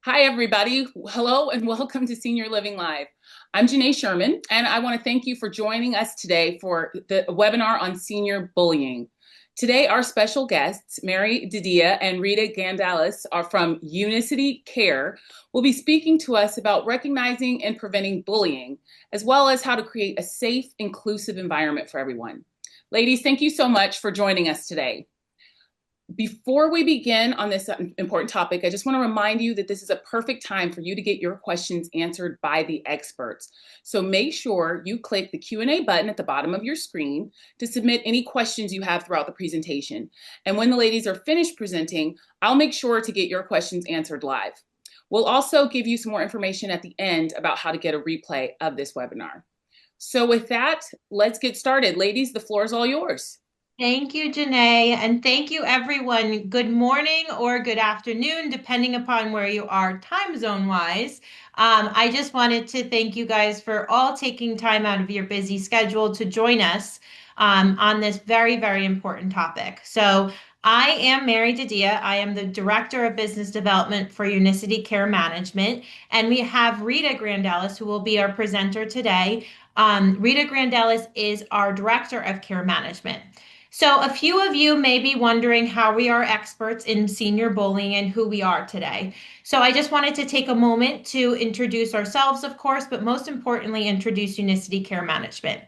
Hi, everybody. Hello, and welcome to Senior Living Live. I'm Janae Sherman, and I want to thank you for joining us today for the webinar on senior bullying. Today, our special guests, Mary DiDia and Rita Grandlis, are from Unicity Care, will be speaking to us about recognizing and preventing bullying, as well as how to create a safe, inclusive environment for everyone. Ladies, thank you so much for joining us today. Before we begin on this important topic, I just want to remind you that this is a perfect time for you to get your questions answered by the experts. So make sure you click the Q&A button at the bottom of your screen to submit any questions you have throughout the presentation. And when the ladies are finished presenting, I'll make sure to get your questions answered live. We'll also give you some more information at the end about how to get a replay of this webinar. So with that, let's get started. Ladies, the floor is all yours. Thank you, Janae, and thank you, everyone. Good morning or good afternoon, depending upon where you are time zone wise. I just wanted to thank you guys for all taking time out of your busy schedule to join us on this very, very important topic. So I am Mary DiDia. I am the Director of Business Development for Unicity Care Management, and we have Rita Grandlis, who will be our presenter today. Rita Grandlis is our Director of Care Management. So, a few of you may be wondering how we are experts in senior bullying and who we are today. So, I just wanted to take a moment to introduce ourselves, of course, but most importantly, introduce Unicity Care Management.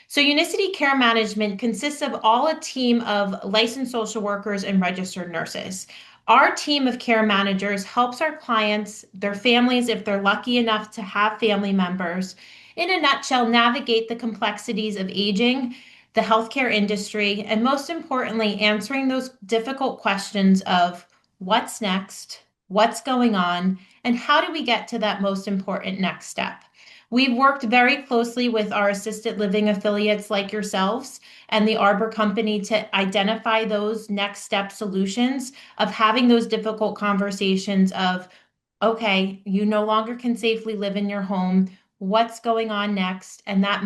So, Unicity Care Management consists of all a team of licensed social workers and registered nurses. Our team of care managers helps our clients, their families, if they're lucky enough to have family members, in a nutshell, navigate the complexities of aging, the healthcare industry, and most importantly, answering those difficult questions of what's next, what's going on, and how do we get to that most important next step. We've worked very closely with our assisted living affiliates like yourselves and the Arbor Company to identify those next step solutions of having those difficult conversations of, okay, you no longer can safely live in your home. What's going on next? And that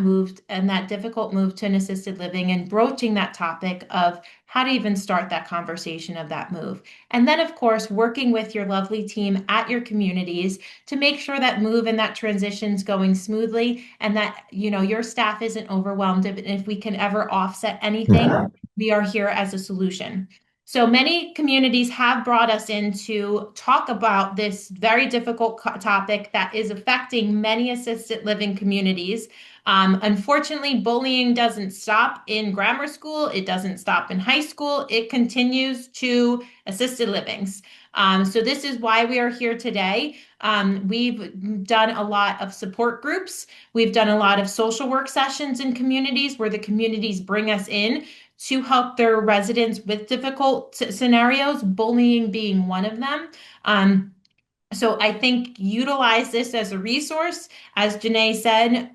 difficult move to an assisted living and broaching that topic of how to even start that conversation of that move. And then, of course, working with your lovely team at your communities to make sure that move and that transition's going smoothly and that, your staff isn't overwhelmed. If we can ever offset anything, we are here as a solution. So many communities have brought us in to talk about this very difficult topic that is affecting many assisted living communities. Unfortunately, bullying doesn't stop in grammar school. It doesn't stop in high school. It continues to assisted livings. So this is why we are here today. We've done a lot of support groups. We've done a lot of social work sessions in communities where the communities bring us in to help their residents with difficult scenarios, bullying being one of them. So I think utilize this as a resource. As Janae said,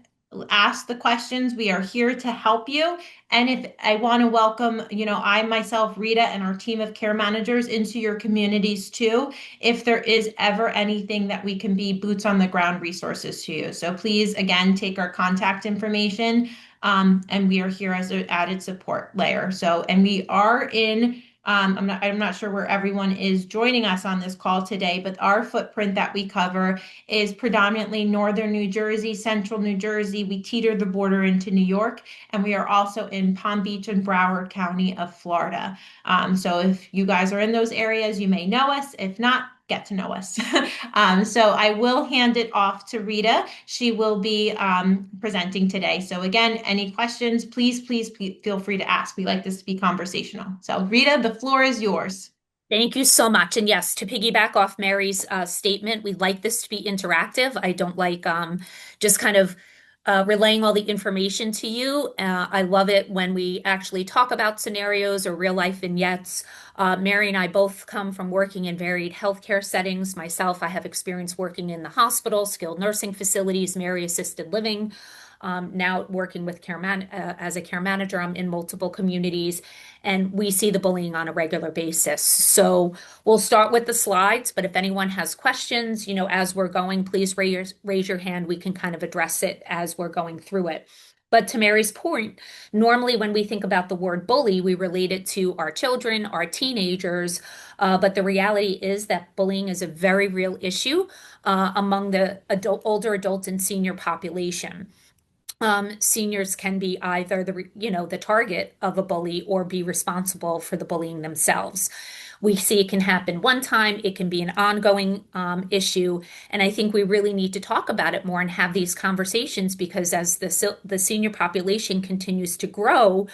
ask the questions. We are here to help you. And if I want to welcome, I myself, Rita, and our team of care managers into your communities too, if there is ever anything that we can be boots on the ground resources to you. So please, again, take our contact information. And we are here as an added support layer. So, and we are in, I'm not sure where everyone is joining us on this call today, but our footprint that we cover is predominantly northern New Jersey, central New Jersey. We teeter the border into New York, and we are also in Palm Beach and Broward County of Florida. So if you guys are in those areas, you may know us. If not, get to know us. So I will hand it off to Rita. She will be presenting today. So again, any questions, please feel free to ask. We like this to be conversational. So Rita, the floor is yours. Thank you so much. And yes, to piggyback off Mary's statement, we'd like this to be interactive. I don't like just kind of relaying all the information to you. I love it when we actually talk about scenarios or real life vignettes. Mary and I both come from working in varied healthcare settings. Myself, I have experience working in the hospital, skilled nursing facilities, Mary assisted living. Now working with as a care manager, I'm in multiple communities, and we see the bullying on a regular basis. So we'll start with the slides, but if anyone has questions, as we're going, please raise your hand. We can kind of address it as we're going through it. But to Mary's point, normally when we think about the word bully, we relate it to our children, our teenagers. But the reality is that bullying is a very real issue among the older adult and senior population. Seniors can be either the target of a bully or be responsible for the bullying themselves. We see it can happen one time, it can be an ongoing issue, and I think we really need to talk about it more and have these conversations because as the senior population continues to grow,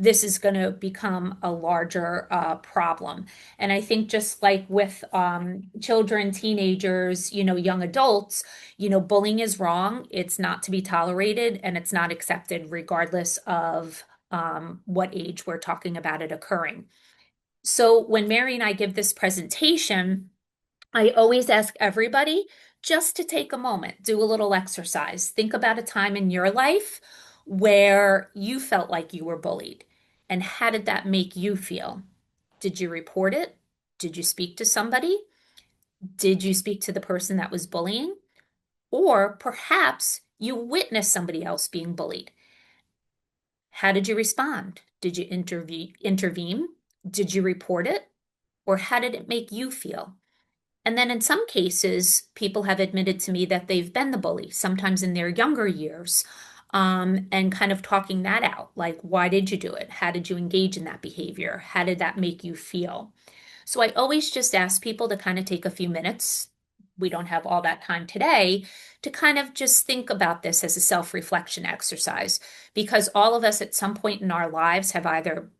this is going to become a larger problem. And I think just like with children, teenagers, young adults, bullying is wrong. It's not to be tolerated and it's not accepted regardless of what age we're talking about it occurring. So when Mary and I give this presentation, I always ask everybody just to take a moment, do a little exercise. Think about a time in your life where you felt like you were bullied. And how did that make you feel? Did you report it? Did you speak to somebody? Did you speak to the person that was bullying? Or perhaps you witnessed somebody else being bullied. How did you respond? Did you intervene? Did you report it? Or how did it make you feel? And then in some cases, people have admitted to me that they've been the bully, sometimes in their younger years, and kind of talking that out. Like, why did you do it? How did you engage in that behavior? How did that make you feel? So I always just ask people to kind of take a few minutes. We don't have all that time today to kind of just think about this as a self-reflection exercise, because all of us at some point in our lives have either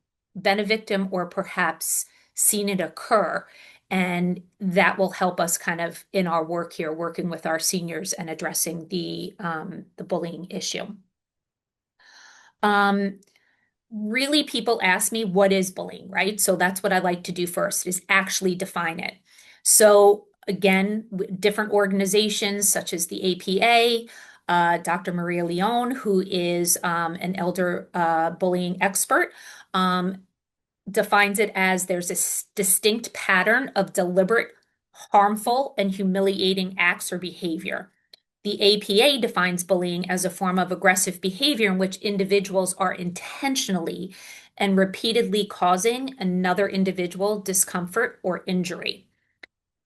been a victim or perhaps seen it occur. And that will help us kind of in our work here, working with our seniors and addressing the bullying issue. Really, people ask me, what is bullying, right? So that's what I like to do first, is actually define it. So again, different organizations such as the APA, Dr. Maria Leone, who is an elder bullying expert, defines it as there's a distinct pattern of deliberate, harmful, and humiliating acts or behavior. The APA defines bullying as a form of aggressive behavior in which individuals are intentionally and repeatedly causing another individual discomfort or injury.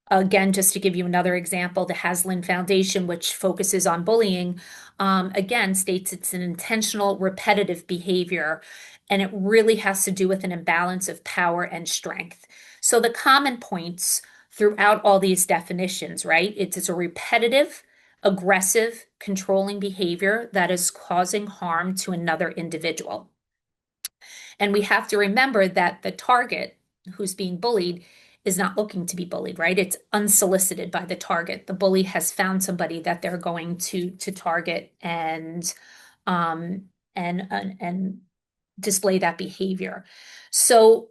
Again, just to give you another example, the Haslam Foundation, which focuses on bullying, again, states it's an intentional, repetitive behavior, and it really has to do with an imbalance of power and strength. So the common points throughout all these definitions, right? It's a repetitive, aggressive, controlling behavior that is causing harm to another individual. And we have to remember that the target who's being bullied is not looking to be bullied, right? It's unsolicited by the target. The bully has found somebody that they're going to target and display that behavior. So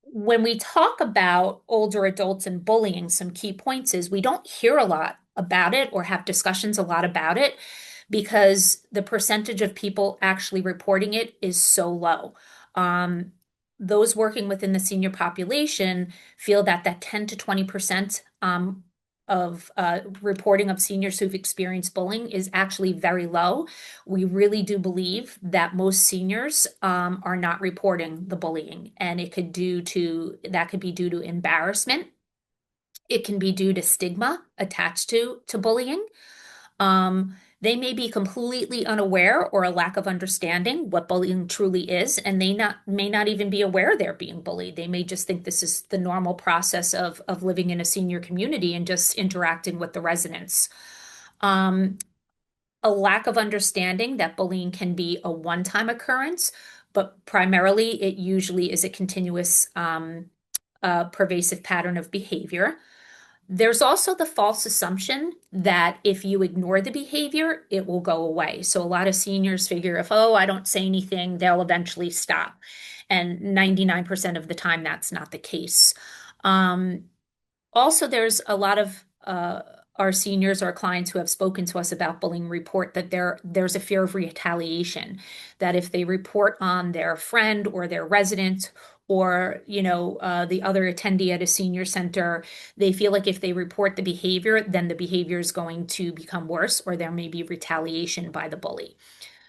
when we talk about older adults and bullying, some key points is we don't hear a lot about it or have discussions a lot about it because the percentage of people actually reporting it is so low. Those working within the senior population feel that 10 to 20% of reporting of seniors who've experienced bullying is actually very low. We really do believe that most seniors are not reporting the bullying, and that could be due to embarrassment. It can be due to stigma attached to bullying. They may be completely unaware or a lack of understanding what bullying truly is, and they may not even be aware they're being bullied. They may just think this is the normal process of living in a senior community and just interacting with the residents. A lack of understanding that bullying can be a one-time occurrence, but primarily it usually is a continuous pervasive pattern of behavior. There's also the false assumption that if you ignore the behavior, it will go away. So a lot of seniors figure if, I don't say anything, they'll eventually stop. And 99% of the time, that's not the case. Also, there's a lot of our seniors, our clients who have spoken to us about bullying report that there's a fear of retaliation, that if they report on their friend or their resident or the other attendee at a senior center, they feel like if they report the behavior, then the behavior is going to become worse or there may be retaliation by the bully.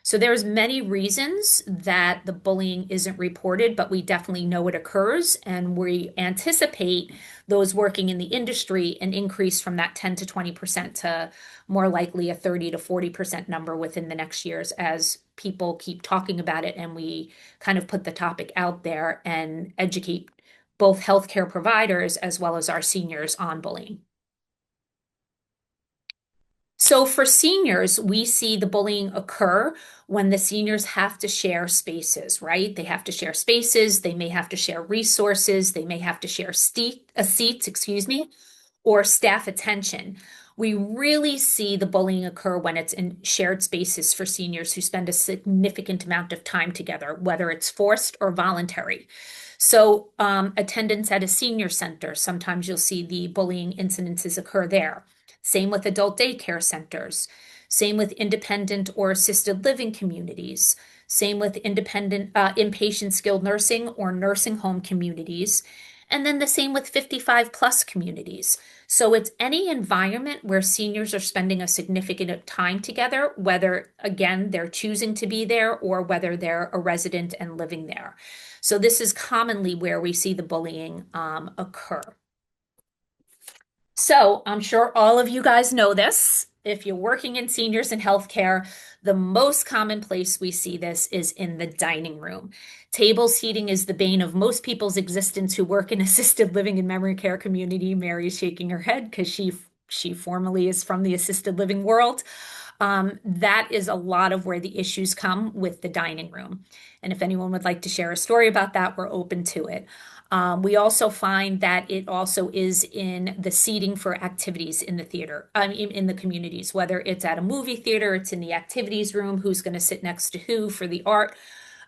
So there's many reasons that the bullying isn't reported, but we definitely know it occurs, and we anticipate those working in the industry an increase from that 10 to 20% to more likely a 30 to 40% number within the next years as people keep talking about it and we kind of put the topic out there and educate both healthcare providers as well as our seniors on bullying. So for seniors, we see the bullying occur when the seniors have to share spaces, right? They have to share spaces, they may have to share resources, they may have to share seats, or staff attention. We really see the bullying occur when it's in shared spaces for seniors who spend a significant amount of time together, whether it's forced or voluntary. So, attendance at a senior center, sometimes you'll see the bullying incidences occur there. Same with adult daycare centers. Same with independent or assisted living communities. Same with independent inpatient skilled nursing or nursing home communities. And then the same with 55 plus communities. So it's any environment where seniors are spending a significant time together, whether, again, they're choosing to be there or whether they're a resident and living there. So this is commonly where we see the bullying occur. So I'm sure all of you guys know this. If you're working in seniors in healthcare, the most common place we see this is in the dining room. Table seating is the bane of most people's existence who work in assisted living and memory care community. Mary's shaking her head because she formerly is from the assisted living world. That is a lot of where the issues come with the dining room. And if anyone would like to share a story about that, we're open to it. We also find that it also is in the seating for activities in the theater, in the communities, whether it's at a movie theater, it's in the activities room, who's going to sit next to who for the art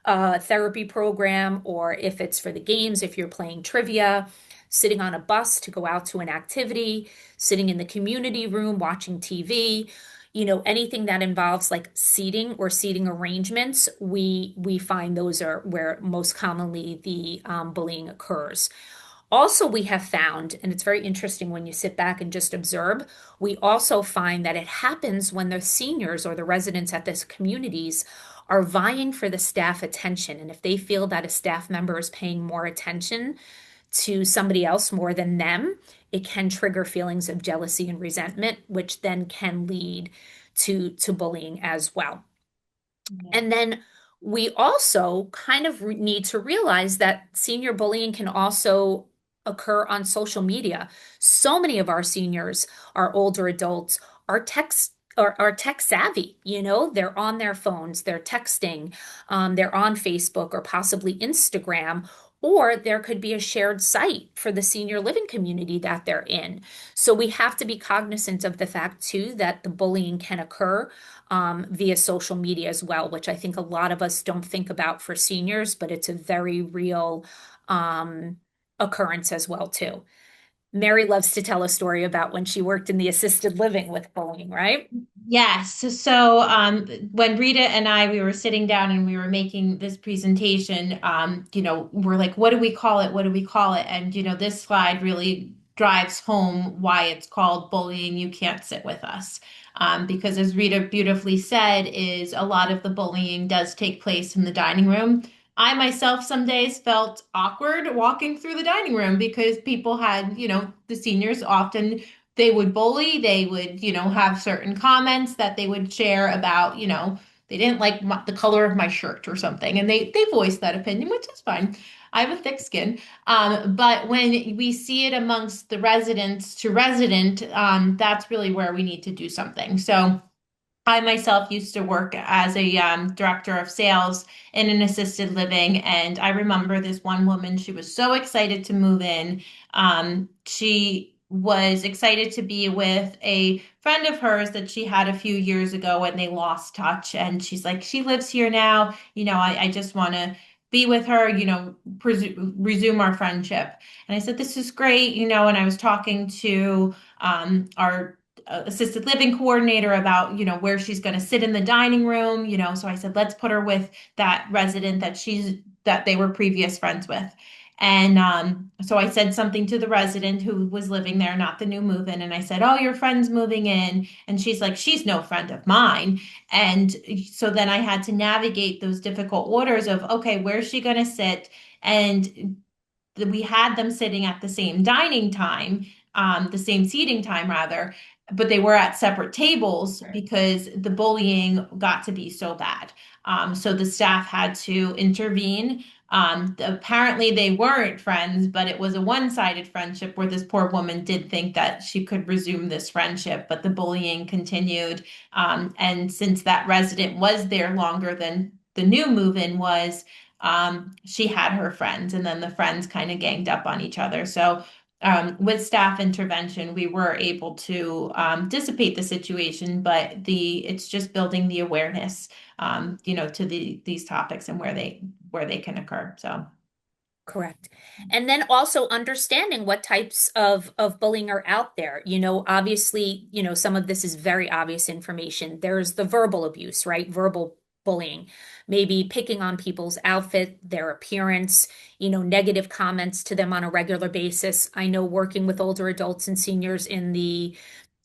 therapy program, or if it's for the games, if you're playing trivia, sitting on a bus to go out to an activity, sitting in the community room, watching TV. Anything that involves like seating or seating arrangements, we find those are where most commonly the bullying occurs. Also, we have found, and it's very interesting when you sit back and just observe, we also find that it happens when the seniors or the residents at this communities are vying for the staff attention. And if they feel that a staff member is paying more attention to somebody else more than them, it can trigger feelings of jealousy and resentment, which then can lead to bullying as well. Yeah. And then we also kind of need to realize that senior bullying can also occur on social media. So many of our seniors, our older adults, are tech savvy. They're on their phones, they're texting, they're on Facebook or possibly Instagram, or there could be a shared site for the senior living community that they're in. So we have to be cognizant of the fact, too, that the bullying can occur via social media as well, which I think a lot of us don't think about for seniors, but it's a very real occurrence as well, too. Mary loves to tell a story about when she worked in the assisted living with bullying, right? Yes. So when Rita and we were sitting down and we were making this presentation, we're like, what do we call it? What do we call it? And, this slide really drives home why it's called bullying. You can't sit with us. Because as Rita beautifully said, is a lot of the bullying does take place in the dining room. I myself some days felt awkward walking through the dining room because people had, the seniors often they would bully, they would, have certain comments that they would share about, they didn't like the color of my shirt or something. And they voiced that opinion, which is fine. I have a thick skin. But when we see it amongst the residents to resident, that's really where we need to do something. So I myself used to work as a director of sales in an assisted living. And I remember this one woman, she was so excited to move in. She was excited to be with a friend of hers that she had a few years ago and they lost touch. And she's like, she lives here now. I just want to be with her, resume our friendship. And I said, this is great, and I was talking to our assisted living coordinator about, where she's going to sit in the dining room, so I said, let's put her with that resident that they were previous friends with. And so I said something to the resident who was living there, not the new move-in. And I said, "Oh, your friend's moving in." And she's like, "She's no friend of mine." And so then I had to navigate those difficult waters of, okay, where's she going to sit? And we had them sitting at the same dining time, the same seating time rather, but they were at separate tables because the bullying got to be so bad. So the staff had to intervene. Apparently they weren't friends, but it was a one-sided friendship where this poor woman did think that she could resume this friendship, but the bullying continued. And since that resident was there longer than the new move-in was, she had her friends, and then the friends kind of ganged up on each other. So with staff intervention, we were able to dissipate the situation, but it's just building the awareness, to these topics and where they can occur. So. Correct. And then also understanding what types of bullying are out there. Obviously, some of this is very obvious information. There's the verbal abuse, right? Verbal bullying, maybe picking on people's outfit, their appearance, negative comments to them on a regular basis. I know working with older adults and seniors in the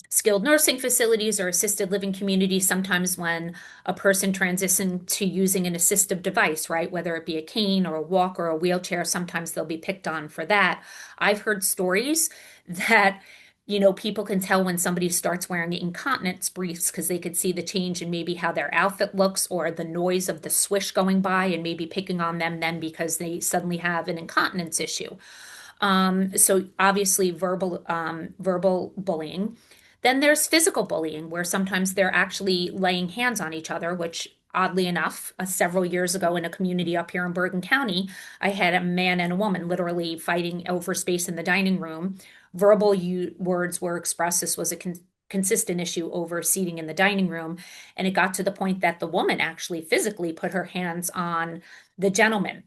skilled nursing facilities or assisted living communities, sometimes when a person transitions to using an assistive device, right, whether it be a cane or a walker or a wheelchair, sometimes they'll be picked on for that. I've heard stories that people can tell when somebody starts wearing incontinence briefs because they could see the change in maybe how their outfit looks or the noise of the swish going by and maybe picking on them then because they suddenly have an incontinence issue. So obviously verbal bullying. Then there's physical bullying, where sometimes they're actually laying hands on each other, which oddly enough, several years ago in a community up here in Bergen County, I had a man and a woman literally fighting over space in the dining room. Verbal words were expressed. This was a consistent issue over seating in the dining room. And it got to the point that the woman actually physically put her hands on the gentleman.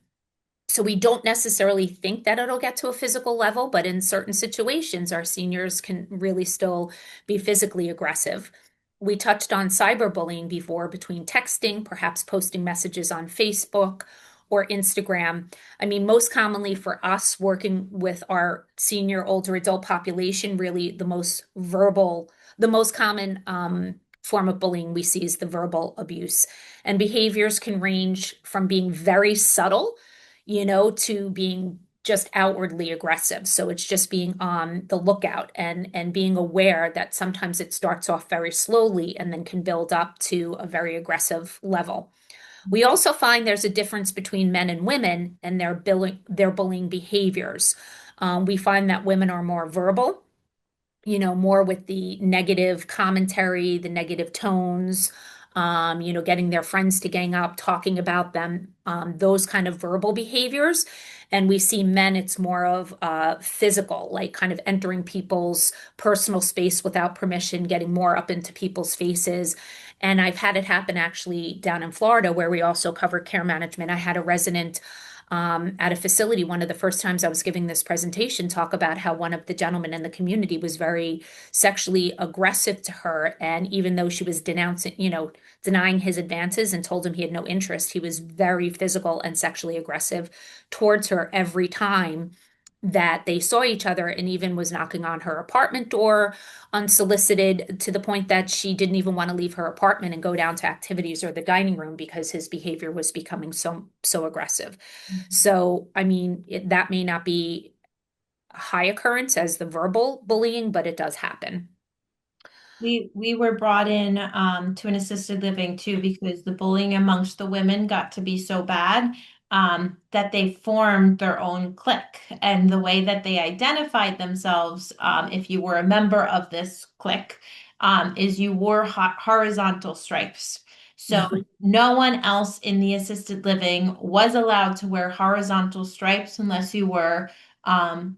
So we don't necessarily think that it'll get to a physical level, but in certain situations, our seniors can really still be physically aggressive. We touched on cyberbullying before between texting, perhaps posting messages on Facebook or Instagram. I mean, most commonly for us working with our senior older adult population, really the most common form of bullying we see is the verbal abuse. And behaviors can range from being very subtle to being just outwardly aggressive. So it's just being on the lookout and being aware that sometimes it starts off very slowly and then can build up to a very aggressive level. We also find there's a difference between men and women and their bullying behaviors. We find that women are more verbal, more with the negative commentary, the negative tones, getting their friends to gang up, talking about them, those kind of verbal behaviors. And we see men, it's more of physical, like kind of entering people's personal space without permission, getting more up into people's faces. And I've had it happen actually down in Florida where we also cover care management. I had a resident at a facility, one of the first times I was giving this presentation, talk about how one of the gentlemen in the community was very sexually aggressive to her. And even though she was denying his advances and told him he had no interest, he was very physical and sexually aggressive towards her every time that they saw each other, and even was knocking on her apartment door unsolicited to the point that she didn't even want to leave her apartment and go down to activities or the dining room because his behavior was becoming so aggressive. So, I mean, that may not be a high occurrence as the verbal bullying, but it does happen. We were brought in to an assisted living too because the bullying amongst the women got to be so bad that they formed their own clique. And the way that they identified themselves, if you were a member of this clique, is you wore horizontal stripes. So no one else in the assisted living was allowed to wear horizontal stripes unless you were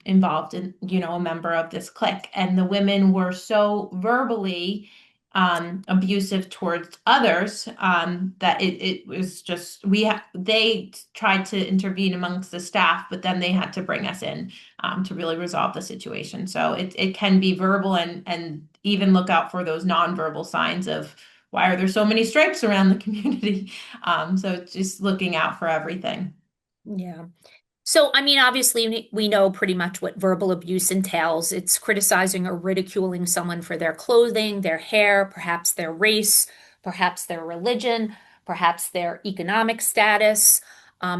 involved in, a member of this clique. And the women were so verbally abusive towards others that it was just they tried to intervene amongst the staff, but then they had to bring us in to really resolve the situation. So it can be verbal and even look out for those nonverbal signs of why are there so many stripes around the community. So it's just looking out for everything. Yeah. So, I mean, obviously, we know pretty much what verbal abuse entails. It's criticizing or ridiculing someone for their clothing, their hair, perhaps their race, perhaps their religion, perhaps their economic status,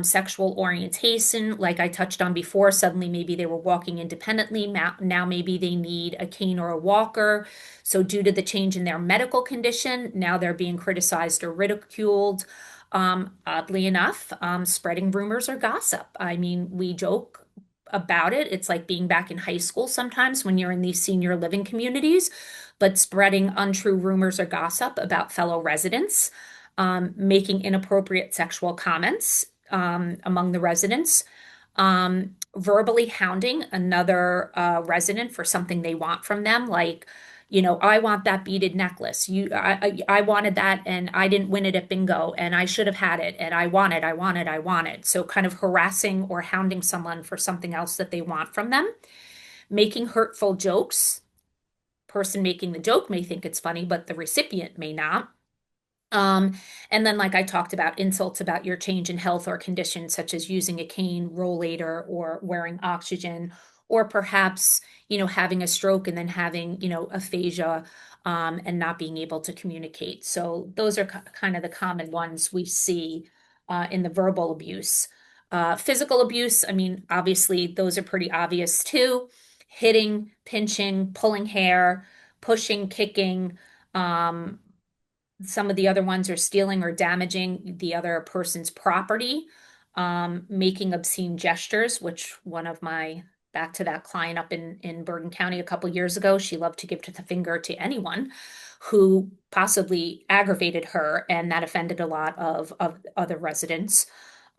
sexual orientation. Like I touched on before, suddenly maybe they were walking independently. Now maybe they need a cane or a walker. So, due to the change in their medical condition, now they're being criticized or ridiculed. Oddly enough, spreading rumors or gossip. I mean, we joke about it. It's like being back in high school sometimes when you're in these senior living communities, but spreading untrue rumors or gossip about fellow residents, making inappropriate sexual comments among the residents, verbally hounding another resident for something they want from them, like, I want that beaded necklace. I wanted that and I didn't win it at bingo and I should have had it and I want it. So kind of harassing or hounding someone for something else that they want from them, making hurtful jokes. Person making the joke may think it's funny, but the recipient may not. Um, and then, like I talked about, insults about your change in health or condition, such as using a cane, rollator, or wearing oxygen, or perhaps, having a stroke and then having, aphasia, and not being able to communicate. So those are kind of the common ones we see in the verbal abuse. Physical abuse, I mean, obviously, those are pretty obvious too. Hitting, pinching, pulling hair, pushing, kicking. Um, some of the other ones are stealing or damaging the other person's property, making obscene gestures, which one of my back to that client up in Bergen County a couple years ago, she loved to give to the finger to anyone who possibly aggravated her, and that offended a lot of other residents.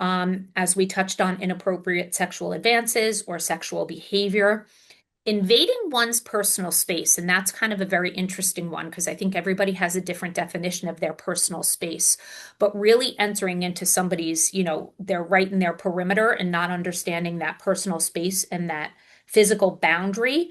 As we touched on, inappropriate sexual advances or sexual behavior, invading one's personal space. And that's kind of a very interesting one because I think everybody has a different definition of their personal space, but really entering into somebody's, they're right in their perimeter and not understanding that personal space and that physical boundary.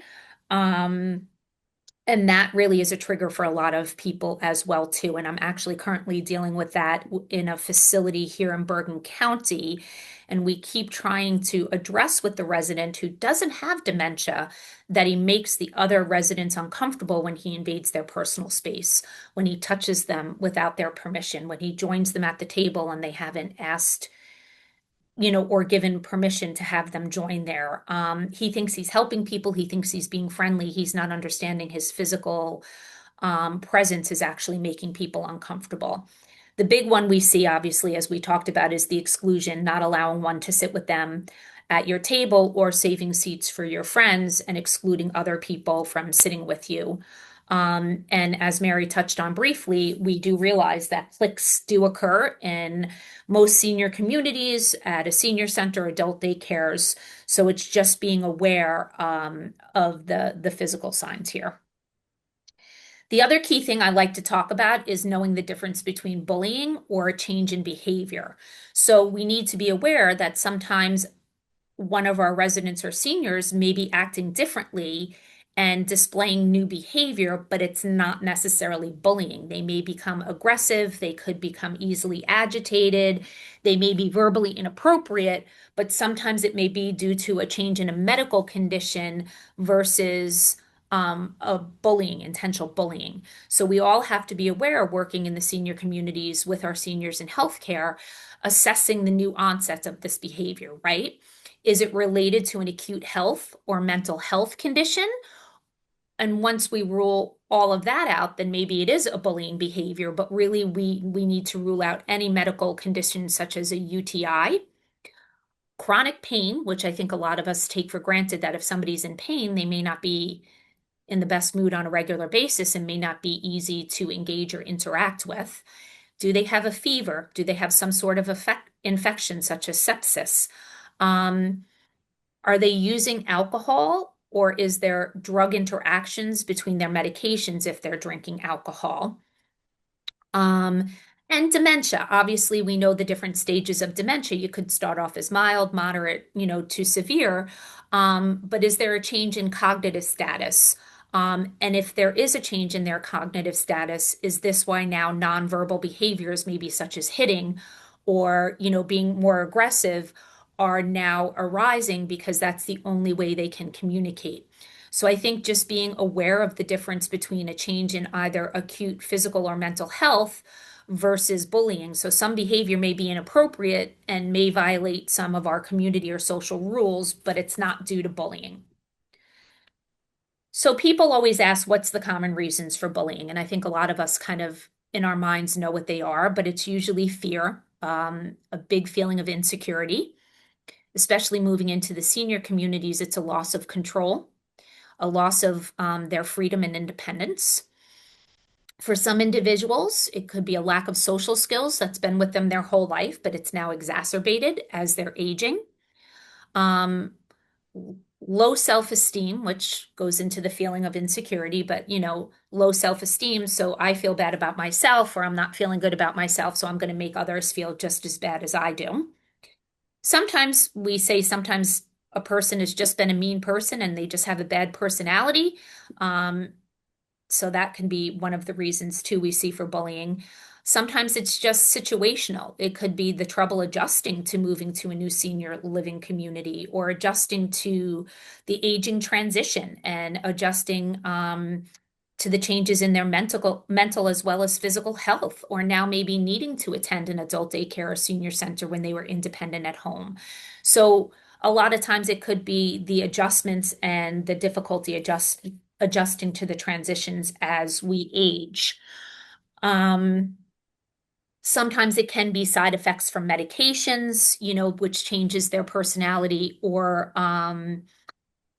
And that really is a trigger for a lot of people as well, too. And I'm actually currently dealing with that in a facility here in Bergen County. And we keep trying to address with the resident who doesn't have dementia that he makes the other residents uncomfortable when he invades their personal space, when he touches them without their permission, when he joins them at the table and they haven't asked, or given permission to have them join there. He thinks he's helping people. He thinks he's being friendly. He's not understanding his physical presence is actually making people uncomfortable. The big one we see, obviously, as we talked about, is the exclusion, not allowing one to sit with them at your table or saving seats for your friends and excluding other people from sitting with you. And as Mary touched on briefly, we do realize that cliques do occur in most senior communities, at a senior center, adult daycares. So it's just being aware of the physical signs here. The other key thing I like to talk about is knowing the difference between bullying or a change in behavior. So we need to be aware that sometimes one of our residents or seniors may be acting differently and displaying new behavior, but it's not necessarily bullying. They may become aggressive, they could become easily agitated, they may be verbally inappropriate, but sometimes it may be due to a change in a medical condition versus a bullying, intentional bullying. So we all have to be aware, working in the senior communities with our seniors in healthcare, assessing the new onsets of this behavior, right? Is it related to an acute health or mental health condition? And once we rule all of that out, then maybe it is a bullying behavior, but really we need to rule out any medical conditions such as a UTI, chronic pain, which I think a lot of us take for granted that if somebody's in pain, they may not be in the best mood on a regular basis and may not be easy to engage or interact with. Do they have a fever? Do they have some sort of infection such as sepsis? Are they using alcohol, or is there drug interactions between their medications if they're drinking alcohol? And dementia. Obviously, we know the different stages of dementia. You could start off as mild, moderate, to severe. But is there a change in cognitive status? And if there is a change in their cognitive status, is this why now nonverbal behaviors, maybe such as hitting or, being more aggressive, are now arising because that's the only way they can communicate. So I think just being aware of the difference between a change in either acute physical or mental health versus bullying. So some behavior may be inappropriate and may violate some of our community or social rules, but it's not due to bullying. So people always ask, what's the common reasons for bullying? And I think a lot of us kind of in our minds know what they are, but it's usually fear, a big feeling of insecurity, especially moving into the senior communities. It's a loss of control, a loss of their freedom and independence. For some individuals, it could be a lack of social skills that's been with them their whole life, but it's now exacerbated as they're aging. Low self-esteem, which goes into the feeling of insecurity, but low self-esteem. So I feel bad about myself, or I'm not feeling good about myself, so I'm going to make others feel just as bad as I do. Sometimes a person has just been a mean person and they just have a bad personality. So that can be one of the reasons too we see for bullying. Sometimes it's just situational. It could be the trouble adjusting to moving to a new senior living community, or adjusting to the aging transition and adjusting to the changes in their mental as well as physical health, or now maybe needing to attend an adult daycare or senior center when they were independent at home. So a lot of times it could be the adjustments and the difficulty adjusting to the transitions as we age. Sometimes it can be side effects from medications, which changes their personality or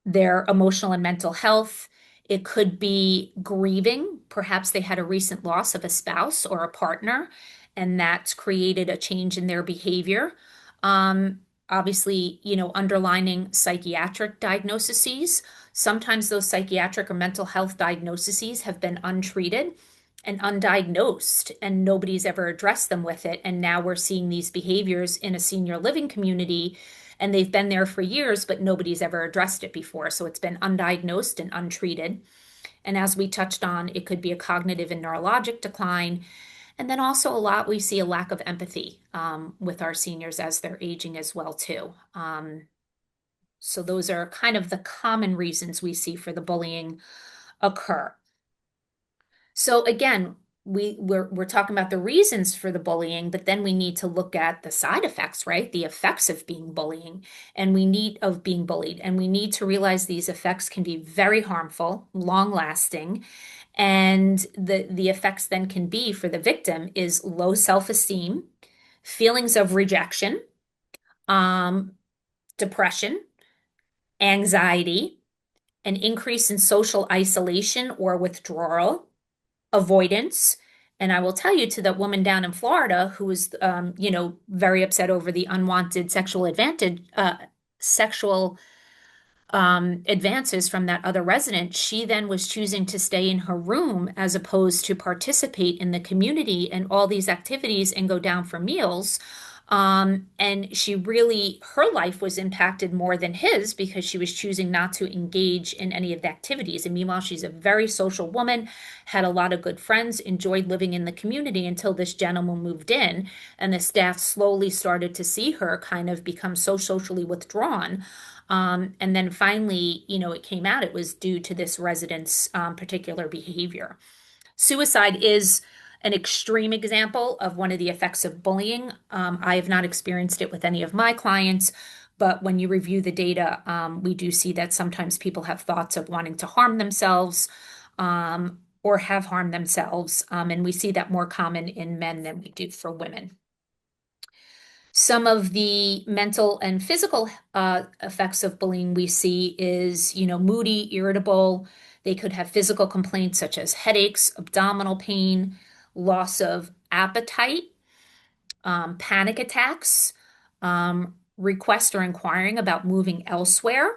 their emotional and mental health. It could be grieving. Perhaps they had a recent loss of a spouse or a partner, and that's created a change in their behavior. Obviously, underlining psychiatric diagnoses. Sometimes those psychiatric or mental health diagnoses have been untreated and undiagnosed, and nobody's ever addressed them with it. And now we're seeing these behaviors in a senior living community, and they've been there for years, but nobody's ever addressed it before. So it's been undiagnosed and untreated. And as we touched on, it could be a cognitive and neurologic decline. And then also we see a lack of empathy with our seniors as they're aging as well too. So those are kind of the common reasons we see for the bullying occur. So again, we're talking about the reasons for the bullying, but then we need to look at the side effects, right? The effects of being bullying, and being bullied. And we need to realize these effects can be very harmful, long lasting. And the effects then can be for the victim is low self-esteem, feelings of rejection, depression, anxiety, an increase in social isolation or withdrawal, avoidance. And I will tell you, to that woman down in Florida who was, very upset over the unwanted sexual advances from that other resident, she then was choosing to stay in her room as opposed to participate in the community and all these activities and go down for meals. And her life was impacted more than his because she was choosing not to engage in any of the activities. And meanwhile, she's a very social woman, had a lot of good friends, enjoyed living in the community until this gentleman moved in, and the staff slowly started to see her kind of become so socially withdrawn. And then finally, it came out it was due to this resident's particular behavior. Suicide is an extreme example of one of the effects of bullying. I have not experienced it with any of my clients, but when you review the data, we do see that sometimes people have thoughts of wanting to harm themselves or have harmed themselves, and we see that more common in men than we do for women. Some of the mental and physical effects of bullying we see is, moody, irritable. They could have physical complaints such as headaches, abdominal pain, loss of appetite, panic attacks, request or inquiring about moving elsewhere.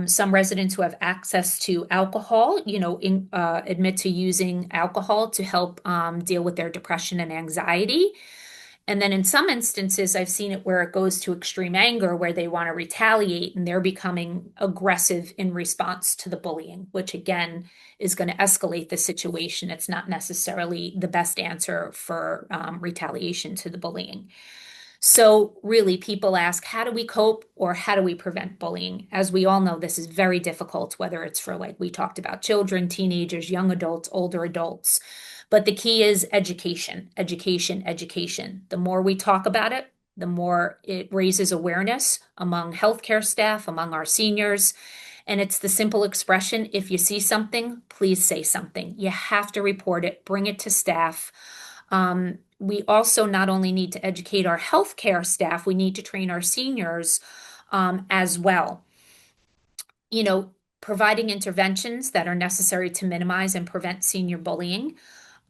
Some residents who have access to alcohol, admit to using alcohol to help deal with their depression and anxiety. And then in some instances, I've seen it where it goes to extreme anger, where they want to retaliate and they're becoming aggressive in response to the bullying, which again is going to escalate the situation. It's not necessarily the best answer for retaliation to the bullying. So really, people ask, how do we cope or how do we prevent bullying? As we all know, this is very difficult, whether it's for, like we talked about, children, teenagers, young adults, older adults. But the key is education, education, education. The more we talk about it, the more it raises awareness among healthcare staff, among our seniors. And it's the simple expression, if you see something, please say something. You have to report it, bring it to staff. We also not only need to educate our healthcare staff, we need to train our seniors as well. You know, providing interventions that are necessary to minimize and prevent senior bullying.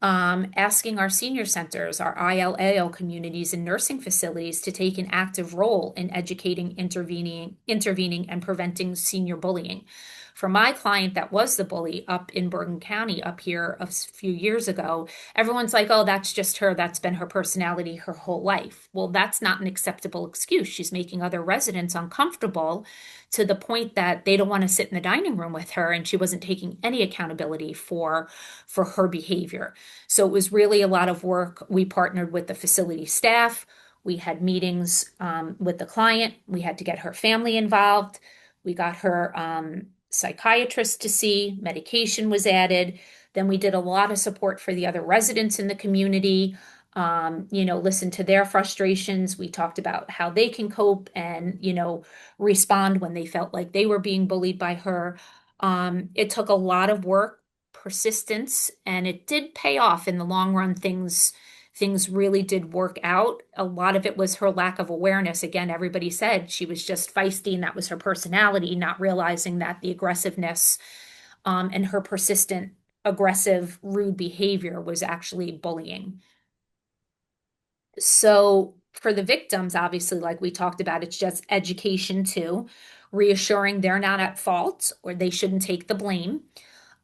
Asking our senior centers, our ILAL communities and nursing facilities to take an active role in educating, intervening, and preventing senior bullying. For my client that was the bully up in Bergen County up here a few years ago, everyone's like, oh, that's just her. That's been her personality her whole life. Well, that's not an acceptable excuse. She's making other residents uncomfortable to the point that they don't want to sit in the dining room with her, and she wasn't taking any accountability for her behavior. So it was really a lot of work. We partnered with the facility staff. We had meetings with the client. We had to get her family involved. We got her psychiatrist to see. Medication was added. Then we did a lot of support for the other residents in the community. Listen to their frustrations. We talked about how they can cope and, respond when they felt like they were being bullied by her. It took a lot of work, persistence, and it did pay off in the long run. Things really did work out. A lot of it was her lack of awareness. Again, everybody said she was just feisty and that was her personality, not realizing that the aggressiveness and her persistent, aggressive, rude behavior was actually bullying. So for the victims, obviously, like we talked about, it's just education too, reassuring they're not at fault or they shouldn't take the blame,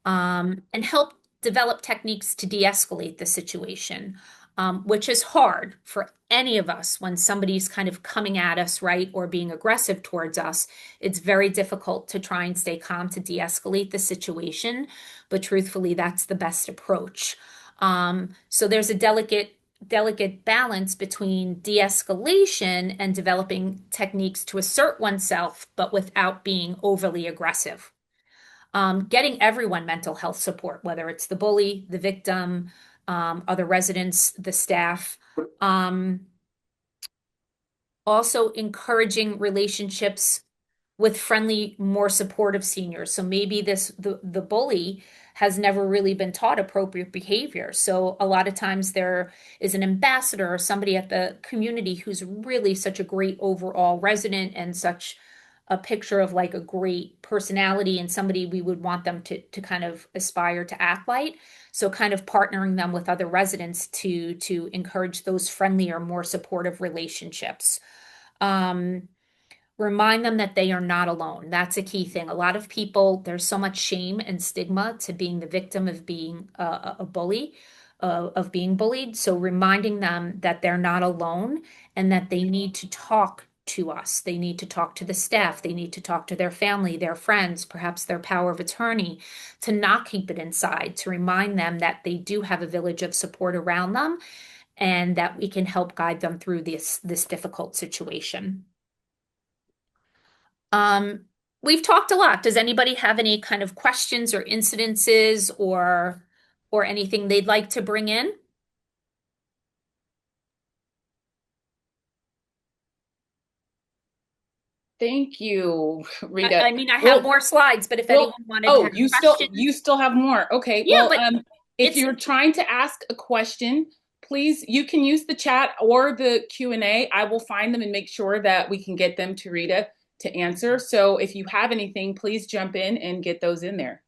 and help develop techniques to de-escalate the situation, which is hard for any of us when somebody's kind of coming at us, right, or being aggressive towards us. It's very difficult to try and stay calm to de-escalate the situation, but truthfully, that's the best approach. So there's a delicate balance between de-escalation and developing techniques to assert oneself, but without being overly aggressive. Getting everyone mental health support, whether it's the bully, the victim, other residents, the staff. Also encouraging relationships with friendly, more supportive seniors. So maybe the bully has never really been taught appropriate behavior. So a lot of times there is an ambassador or somebody at the community who's really such a great overall resident and such a picture of like a great personality and somebody we would want them to kind of aspire to act like. So kind of partnering them with other residents to encourage those friendlier, more supportive relationships. Remind them that they are not alone. That's a key thing. A lot of people, there's so much shame and stigma to being the victim of being a bully, of being bullied. So reminding them that they're not alone and that they need to talk to us. They need to talk to the staff. They need to talk to their family, their friends, perhaps their power of attorney, to not keep it inside, to remind them that they do have a village of support around them and that we can help guide them through this difficult situation. We've talked a lot. Does anybody have any kind of questions or incidences or anything they'd like to bring in? Thank you, Rita. I mean, I have more slides, but if anyone wanted to have questions. You still have more. Okay. Yeah, If you're trying to ask a question, please, you can use the chat or the Q&A. I will find them and make sure that we can get them to Rita to answer. So if you have anything, please jump in and get those in there.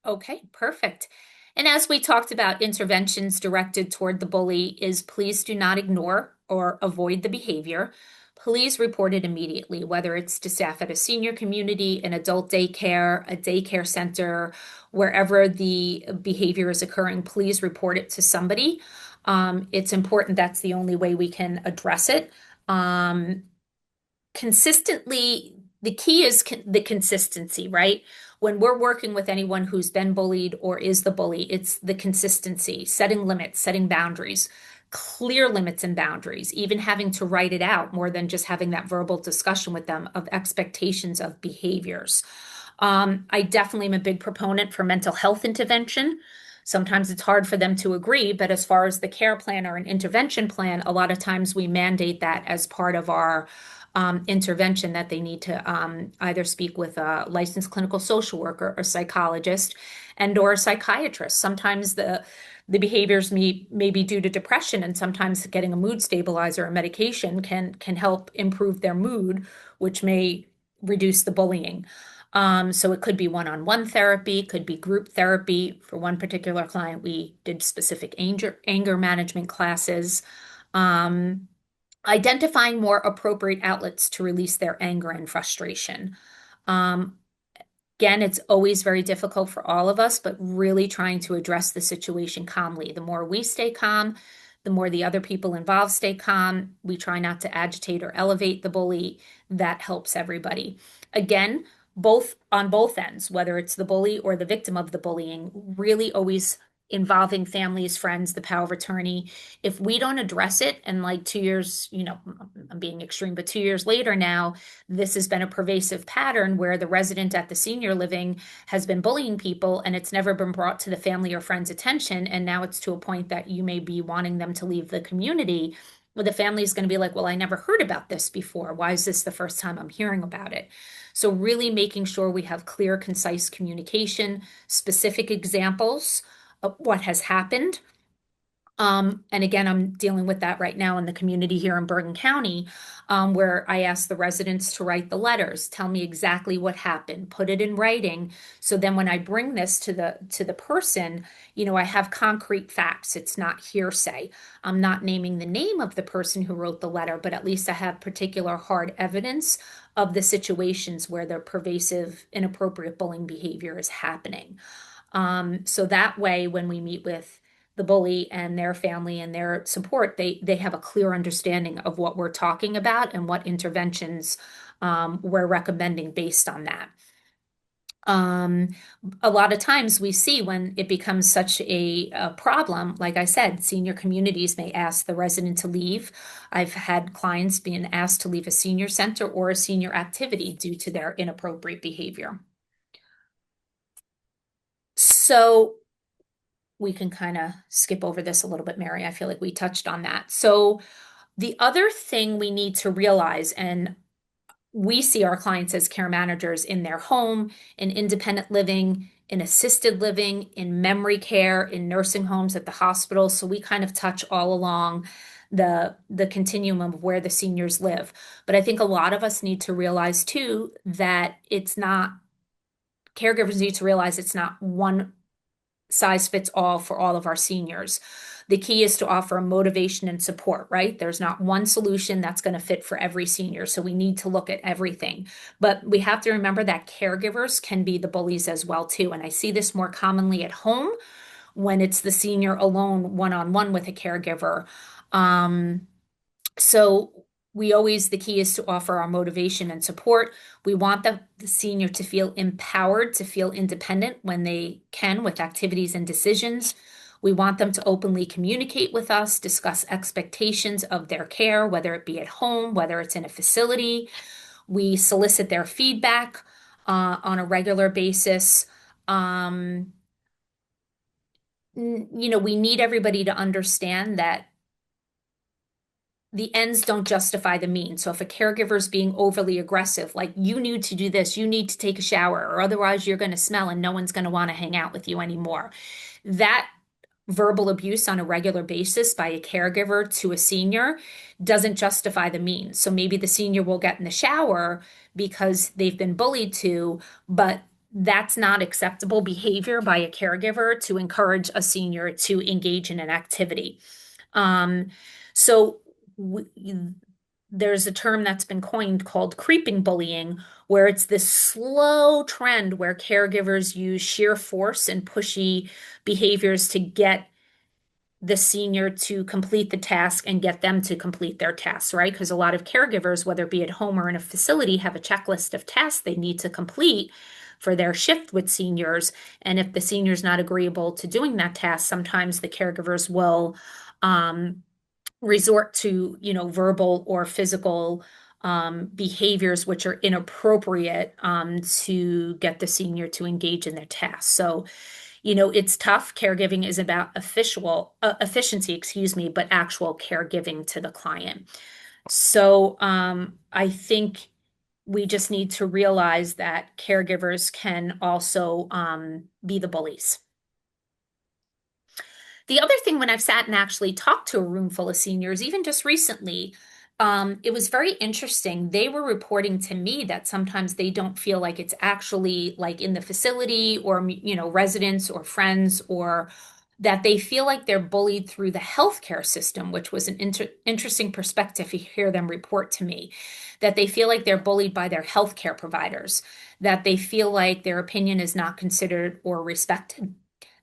Okay, perfect. And as we talked about, interventions directed toward the bully is please do not ignore or avoid the behavior. Please report it immediately, whether it's to staff at a senior community, an adult daycare, a daycare center, wherever the behavior is occurring, please report it to somebody. It's important. That's the only way we can address it. Consistently, the key is the consistency, right? When we're working with anyone who's been bullied or is the bully, it's the consistency, setting limits, setting boundaries. clear limits and boundaries, even having to write it out more than just having that verbal discussion with them of expectations of behaviors. I definitely am a big proponent for mental health intervention. Sometimes it's hard for them to agree, but as far as the care plan or an intervention plan, a lot of times we mandate that as part of our intervention, that they need to either speak with a licensed clinical social worker or psychologist and or a psychiatrist. Sometimes the behaviors may be due to depression, and sometimes getting a mood stabilizer or medication can help improve their mood, which may reduce the bullying. So it could be one-on-one therapy, could be group therapy. For one particular client, we did specific anger management classes. Identifying more appropriate outlets to release their anger and frustration. Again, it's always very difficult for all of us, but really trying to address the situation calmly. The more we stay calm, the more the other people involved stay calm. We try not to agitate or elevate the bully. That helps everybody. Again, on both ends, whether it's the bully or the victim of the bullying, really always involving families, friends, the power of attorney. If we don't address it, and like 2 years, I'm being extreme, but 2 years later now, this has been a pervasive pattern where the resident at the senior living has been bullying people and it's never been brought to the family or friends' attention. And now it's to a point that you may be wanting them to leave the community. Well, the family is going to be like, well, I never heard about this before. Why is this the first time I'm hearing about it? So really making sure we have clear, concise communication, specific examples of what has happened. And again, I'm dealing with that right now in the community here in Bergen County, where I ask the residents to write the letters, tell me exactly what happened, put it in writing. So then when I bring this to the person, I have concrete facts. It's not hearsay. I'm not naming the name of the person who wrote the letter, but at least I have particular hard evidence of the situations where the pervasive, inappropriate bullying behavior is happening. So that way, when we meet with the bully and their family and their support, they have a clear understanding of what we're talking about and what interventions we're recommending based on that. A lot of times we see when it becomes such a problem, like I said, senior communities may ask the resident to leave. I've had clients being asked to leave a senior center or a senior activity due to their inappropriate behavior. So we can kind of skip over this a little bit, Mary. I feel like we touched on that. So the other thing we need to realize, and we see our clients as care managers in their home, in independent living, in assisted living, in memory care, in nursing homes, at the hospital. So we kind of touch all along the continuum of where the seniors live. But I think a lot of us need to realize too that caregivers need to realize it's not one size fits all for all of our seniors. The key is to offer motivation and support, right? There's not one solution that's going to fit for every senior. So we need to look at everything. But we have to remember that caregivers can be the bullies as well, too. And I see this more commonly at home when it's the senior alone, one-on-one with a caregiver. So the key is to offer our motivation and support. We want the senior to feel empowered, to feel independent when they can with activities and decisions. We want them to openly communicate with us, discuss expectations of their care, whether it be at home, whether it's in a facility. We solicit their feedback on a regular basis. We need everybody to understand that the ends don't justify the means. So if a caregiver is being overly aggressive, like you need to do this, you need to take a shower, or otherwise you're going to smell and no one's going to want to hang out with you anymore. That verbal abuse on a regular basis by a caregiver to a senior doesn't justify the means. So maybe the senior will get in the shower because they've been bullied to, but that's not acceptable behavior by a caregiver to encourage a senior to engage in an activity. There's a term that's been coined called creeping bullying, where it's this slow trend where caregivers use sheer force and pushy behaviors to get the senior to complete the task and get them to complete their tasks, right? Because a lot of caregivers, whether it be at home or in a facility, have a checklist of tasks they need to complete for their shift with seniors. And if the senior's not agreeable to doing that task, sometimes the caregivers will resort to, verbal or physical behaviors which are inappropriate to get the senior to engage in their tasks. So, it's tough. Caregiving is about efficiency, excuse me, but actual caregiving to the client. So, I think we just need to realize that caregivers can also be the bullies. The other thing, when I've sat and actually talked to a room full of seniors, even just recently, it was very interesting. They were reporting to me that sometimes they don't feel like it's actually like in the facility or, residents or friends, or that they feel like they're bullied through the healthcare system, which was an interesting perspective to hear them report to me, that they feel like they're bullied by their healthcare providers, that they feel like their opinion is not considered or respected,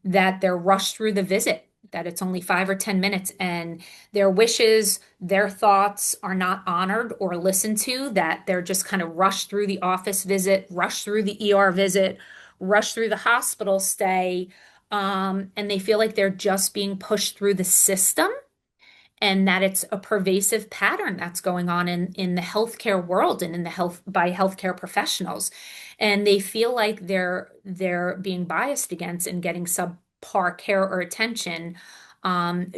that they're rushed through the visit, that it's only 5 or 10 minutes, and their wishes, their thoughts are not honored or listened to, that they're just kind of rushed through the office visit, rushed through the ER visit, rushed through the hospital stay, and they feel like they're just being pushed through the system, and that it's a pervasive pattern that's going on in the healthcare world and in the health by healthcare professionals. And they feel like they're being biased against and getting subpar care or attention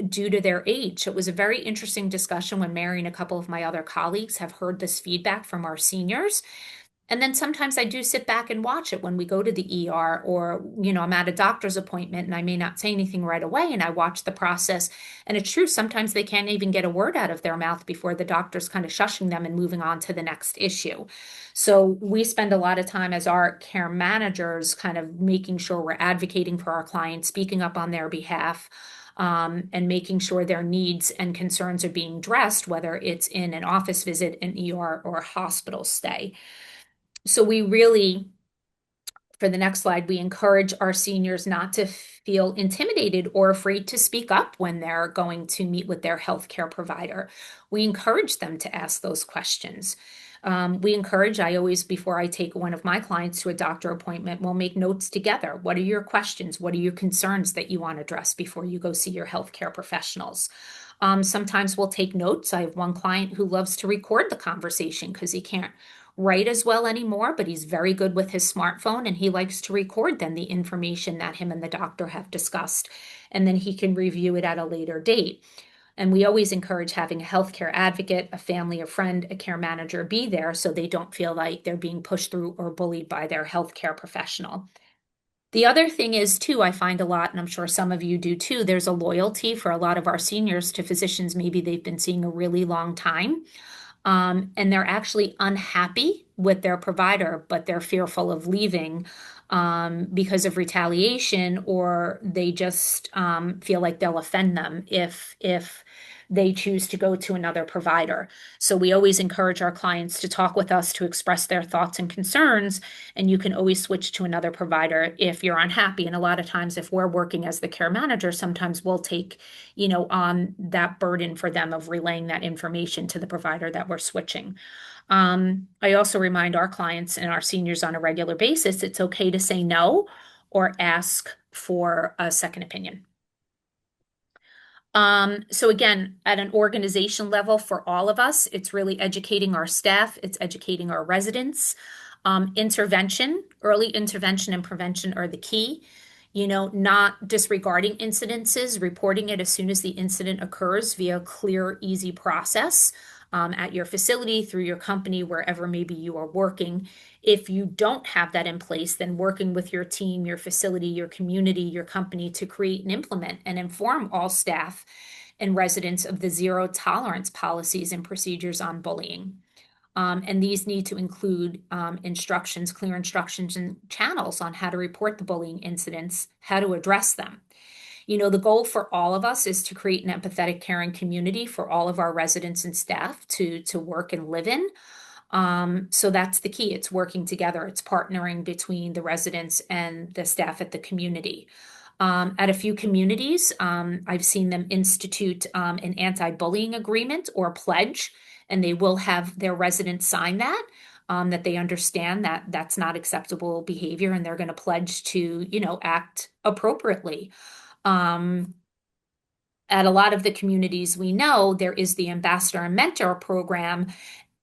due to their age. So it was a very interesting discussion when Mary and a couple of my other colleagues have heard this feedback from our seniors. And then sometimes I do sit back and watch it when we go to the ER, or, I'm at a doctor's appointment and I may not say anything right away, and I watch the process. And it's true, sometimes they can't even get a word out of their mouth before the doctor's kind of shushing them and moving on to the next issue. So we spend a lot of time as our care managers kind of making sure we're advocating for our clients, speaking up on their behalf, and making sure their needs and concerns are being addressed, whether it's in an office visit, an ER, or a hospital stay. So we really, for the next slide, we encourage our seniors not to feel intimidated or afraid to speak up when they're going to meet with their healthcare provider. We encourage them to ask those questions. I always, before I take one of my clients to a doctor appointment, we'll make notes together. What are your questions? What are your concerns that you want to address before you go see your healthcare professionals? Sometimes we'll take notes. I have one client who loves to record the conversation because he can't write as well anymore, but he's very good with his smartphone, and he likes to record then the information that him and the doctor have discussed, and then he can review it at a later date. And we always encourage having a healthcare advocate, a family, a friend, a care manager be there so they don't feel like they're being pushed through or bullied by their healthcare professional. The other thing is, too, I find a lot, and I'm sure some of you do too, there's a loyalty for a lot of our seniors to physicians maybe they've been seeing a really long time. And they're actually unhappy with their provider, but they're fearful of leaving because of retaliation, or they just feel like they'll offend them if they choose to go to another provider. So we always encourage our clients to talk with us to express their thoughts and concerns, and you can always switch to another provider if you're unhappy. And a lot of times, if we're working as the care manager, sometimes we'll take, on that burden for them of relaying that information to the provider that we're switching. I also remind our clients and our seniors on a regular basis, it's okay to say no or ask for a second opinion. So again, at an organization level for all of us, it's really educating our staff, it's educating our residents. Early intervention and prevention are the key. Not disregarding incidences, reporting it as soon as the incident occurs via a clear, easy process at your facility, through your company, wherever maybe you are working. If you don't have that in place, then working with your team, your facility, your community, your company to create and implement and inform all staff and residents of the zero tolerance policies and procedures on bullying. And these need to include clear instructions and channels on how to report the bullying incidents, how to address them. The goal for all of us is to create an empathetic, caring community for all of our residents and staff to work and live in. So that's the key. It's working together. It's partnering between the residents and the staff at the community. At a few communities, I've seen them institute an anti-bullying agreement or pledge, and they will have their residents sign that they understand that that's not acceptable behavior, and they're going to pledge to, act appropriately. at a lot of the communities we know, there is the ambassador and mentor program,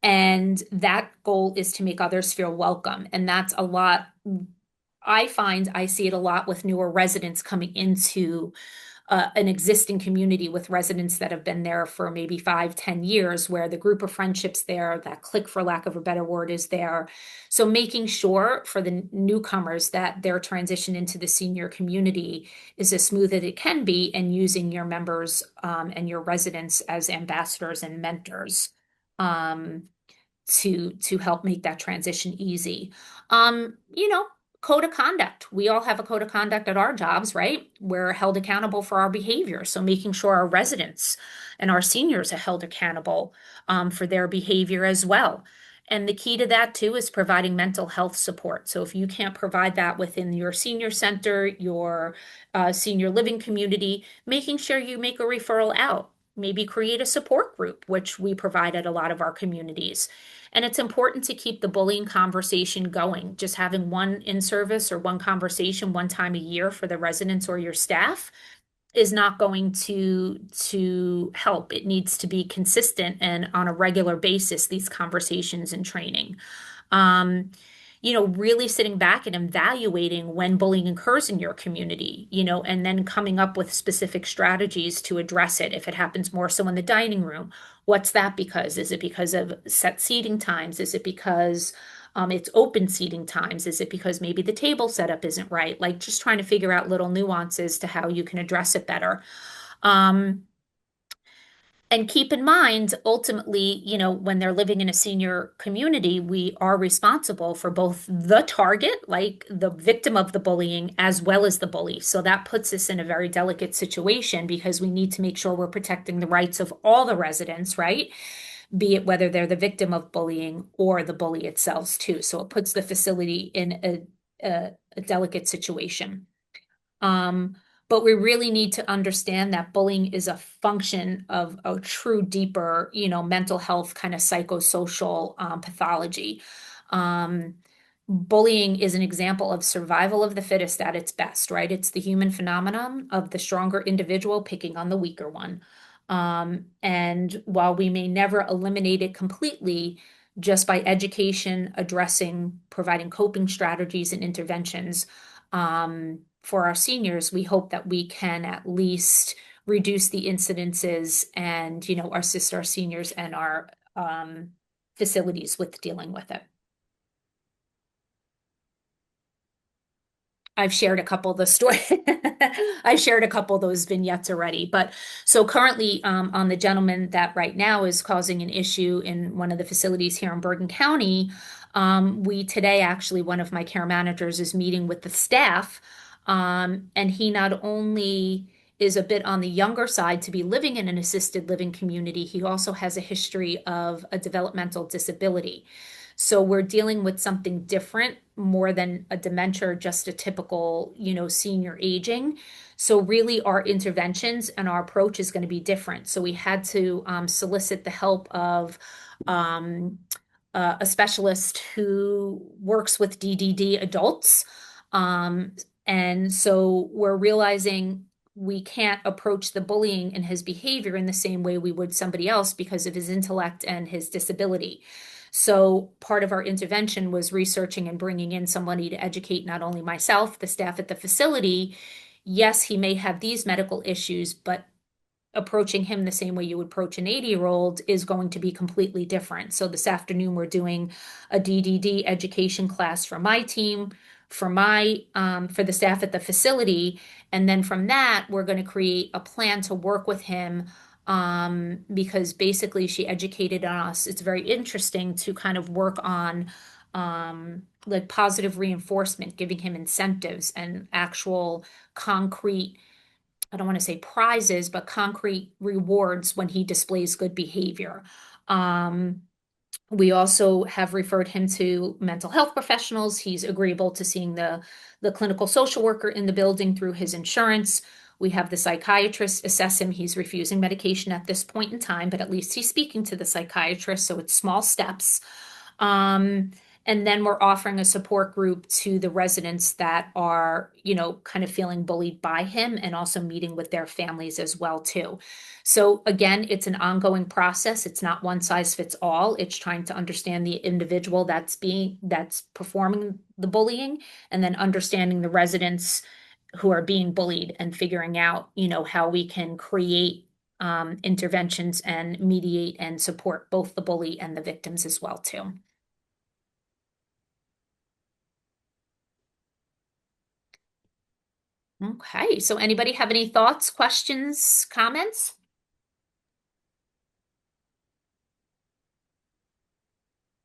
and that goal is to make others feel welcome. And that's a lot. I find I see it a lot with newer residents coming into an existing community with residents that have been there for maybe 5, 10 years, where the group of friendships there, that clique, for lack of a better word, is there. So making sure for the newcomers that their transition into the senior community is as smooth as it can be, and using your members and your residents as ambassadors and mentors um, to help make that transition easy. You know, code of conduct. We all have a code of conduct at our jobs, right? We're held accountable for our behavior. So making sure our residents and our seniors are held accountable for their behavior as well. And the key to that too is providing mental health support. So if you can't provide that within your senior center, your senior living community, making sure you make a referral out. Maybe create a support group, which we provide at a lot of our communities. And it's important to keep the bullying conversation going. Just having one in-service or one conversation one time a year for the residents or your staff is not going to help. It needs to be consistent and on a regular basis, these conversations and training. Really sitting back and evaluating when bullying occurs in your community, and then coming up with specific strategies to address it. If it happens more so in the dining room, what's that because? Is it because of set seating times? Is it because it's open seating times? Is it because maybe the table setup isn't right? Like just trying to figure out little nuances to how you can address it better. And keep in mind, ultimately, when they're living in a senior community, we are responsible for both the target, like the victim of the bullying, as well as the bully. So that puts us in a very delicate situation because we need to make sure we're protecting the rights of all the residents, right? Be it whether they're the victim of bullying or the bully itself, too. So it puts the facility in a delicate situation. But we really need to understand that bullying is a function of a true deeper, mental health kind of psychosocial pathology. Bullying is an example of survival of the fittest at its best, right? It's the human phenomenon of the stronger individual picking on the weaker one. And while we may never eliminate it completely, just by education, addressing, providing coping strategies and interventions, for our seniors, we hope that we can at least reduce the incidences and, assist our seniors and our facilities with dealing with it. I've shared a couple of the story. I shared a couple of those vignettes already, but so currently on the gentleman that right now is causing an issue in one of the facilities here in Bergen County, today actually, one of my care managers is meeting with the staff. And he not only is a bit on the younger side to be living in an assisted living community, he also has a history of a developmental disability. So we're dealing with something different, more than a dementia or just a typical, senior aging. So really our interventions and our approach is going to be different. So we had to solicit the help of a specialist who works with DDD adults. And so we're realizing we can't approach the bullying and his behavior in the same way we would somebody else because of his intellect and his disability. So part of our intervention was researching and bringing in somebody to educate not only myself, the staff at the facility. Yes, he may have these medical issues, but approaching him the same way you would approach an 80-year-old is going to be completely different. So this afternoon, we're doing a DDD education class for my team, for the staff at the facility. And then from that, we're going to create a plan to work with him because basically she educated us. It's very interesting to kind of work on like positive reinforcement, giving him incentives and actual concrete, I don't want to say prizes, but concrete rewards when he displays good behavior. We also have referred him to mental health professionals. He's agreeable to seeing the clinical social worker in the building through his insurance. We have the psychiatrist assess him. He's refusing medication at this point in time, but at least he's speaking to the psychiatrist, so it's small steps. And then we're offering a support group to the residents that are, kind of feeling bullied by him, and also meeting with their families as well too. So again, it's an ongoing process. It's not one size fits all. It's trying to understand the individual that's performing the bullying, and then understanding the residents who are being bullied, and figuring out, how we can create interventions and mediate and support both the bully and the victims as well too. Okay, so anybody have any thoughts, questions, comments?